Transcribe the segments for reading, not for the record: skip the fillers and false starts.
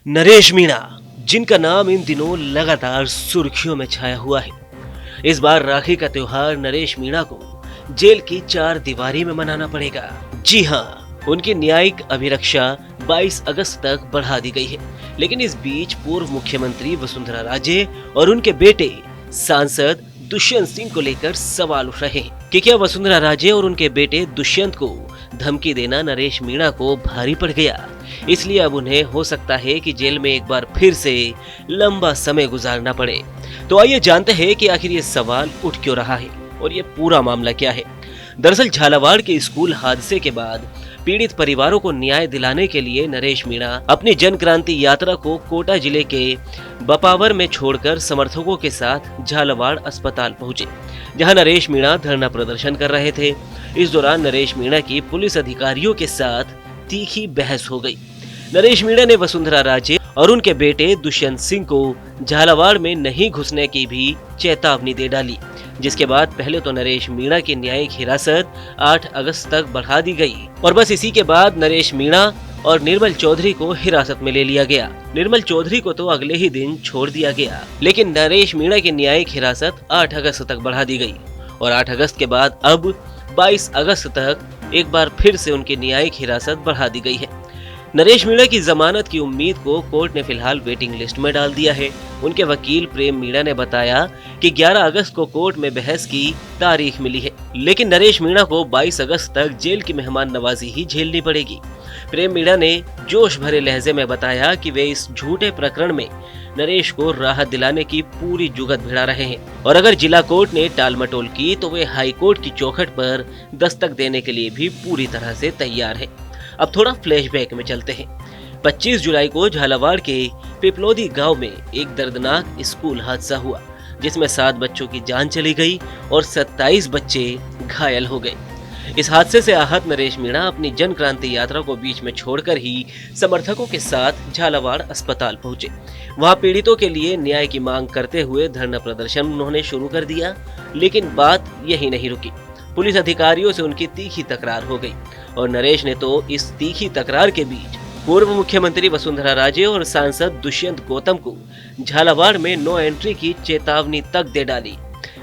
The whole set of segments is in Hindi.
नरेश मीणा, जिनका नाम इन दिनों लगातार सुर्खियों में छाया हुआ है। इस बार राखी का त्योहार नरेश मीणा को जेल की चार दीवारी में मनाना पड़ेगा। जी हाँ, उनकी न्यायिक अभिरक्षा 22 अगस्त तक बढ़ा दी गई है। लेकिन इस बीच पूर्व मुख्यमंत्री वसुंधरा राजे और उनके बेटे सांसद दुष्यंत सिंह को लेकर सवाल उठ रहे हैं कि क्या वसुंधरा राजे और उनके बेटे दुष्यंत को धमकी देना नरेश मीणा को भारी पड़ गया। इसलिए अब उन्हें हो सकता है कि जेल में एक बार फिर से लंबा समय गुजारना पड़े। तो आइए जानते हैं कि आखिर ये सवाल उठ क्यों रहा है और ये पूरा मामला क्या है। दरअसल झालावाड़ के स्कूल हादसे के बाद पीड़ित परिवारों को न्याय दिलाने के लिए नरेश मीणा अपनी जन क्रांति यात्रा को कोटा जिले के बपावर में छोड़कर समर्थकों के साथ झालावाड़ अस्पताल पहुंचे, जहां नरेश मीणा धरना प्रदर्शन कर रहे थे। इस दौरान नरेश मीणा की पुलिस अधिकारियों के साथ तीखी बहस हो गई। नरेश मीणा ने वसुंधरा राजे और उनके बेटे दुष्यंत सिंह को झालावाड़ में नहीं घुसने की भी चेतावनी दे डाली, जिसके बाद पहले तो नरेश मीणा की न्यायिक हिरासत 8 अगस्त तक बढ़ा दी गई और बस इसी के बाद नरेश मीणा और निर्मल चौधरी को हिरासत में ले लिया गया। निर्मल चौधरी को तो अगले ही दिन छोड़ दिया गया, लेकिन नरेश मीणा की न्यायिक हिरासत 8 अगस्त तक बढ़ा दी गई और 8 अगस्त के बाद अब 22 अगस्त तक एक बार फिर से उनकी न्यायिक हिरासत बढ़ा दी गई है। नरेश मीणा की जमानत की उम्मीद को कोर्ट ने फिलहाल वेटिंग लिस्ट में डाल दिया है। उनके वकील प्रेम मीणा ने बताया कि 11 अगस्त को कोर्ट में बहस की तारीख मिली है, लेकिन नरेश मीणा को 22 अगस्त तक जेल की मेहमान नवाजी ही झेलनी पड़ेगी। प्रेम मीणा ने जोश भरे लहजे में बताया कि वे इस झूठे प्रकरण में नरेश को राहत दिलाने की पूरी जुगत भिड़ा रहे हैं और अगर जिला कोर्ट ने टालमटोल की तो वे हाई कोर्ट की चौखट पर दस्तक देने के लिए भी पूरी तरह से तैयार है। अब थोड़ा फ्लैशबैक में चलते हैं। 25 जुलाई को झालावाड़ के पिपलोदी गांव में एक दर्दनाक स्कूल हादसा हुआ, जिसमें 7 बच्चों की जान चली गई और 27 बच्चे घायल हो गए। इस हादसे से आहत नरेश मीणा अपनी जन क्रांति यात्रा को बीच में छोड़कर ही समर्थकों के साथ झालावाड़ अस्पताल पहुंचे। वहां पीड़ितों के लिए न्याय की मांग करते हुए धरना प्रदर्शन उन्होंने शुरू कर दिया, लेकिन बात यही नहीं रुकी। पुलिस अधिकारियों से उनकी तीखी तकरार हो गई और नरेश ने तो इस तीखी तकरार के बीच पूर्व मुख्यमंत्री वसुंधरा राजे और सांसद दुष्यंत गौतम को झालावाड़ में नो एंट्री की चेतावनी तक दे डाली।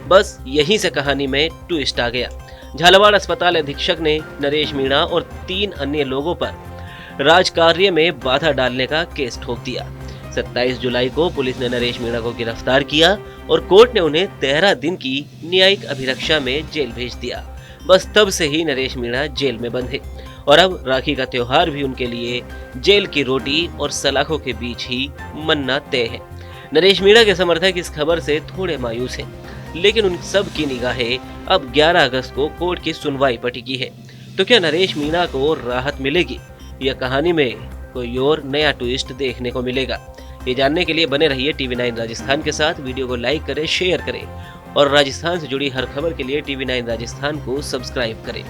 बस यहीं से कहानी में ट्विस्ट आ गया। झालावाड़ अस्पताल अधीक्षक ने नरेश मीणा और 3 अन्य लोगों पर राजकार्य में बाधा डालने का केस ठोक दिया। 27 जुलाई को पुलिस ने नरेश मीणा को गिरफ्तार किया और कोर्ट ने उन्हें 13 दिन की न्यायिक अभिरक्षा में जेल भेज दिया। बस तब से ही नरेश मीणा जेल में बंद है और अब राखी का त्योहार भी उनके लिए जेल की रोटी और सलाखों के बीच ही मन्ना तय है। नरेश मीणा के समर्थक इस खबर से थोड़े मायूस हैं, लेकिन उन सब की निगाहें अब 11 अगस्त को कोर्ट की सुनवाई पर टिकी है। तो क्या नरेश मीणा को राहत मिलेगी या कहानी में कोई और नया ट्विस्ट देखने को मिलेगा? ये जानने के लिए बने रहिए TV9 राजस्थान के साथ। वीडियो को लाइक करें, शेयर करें और राजस्थान से जुड़ी हर खबर के लिए TV9 राजस्थान को सब्सक्राइब करें।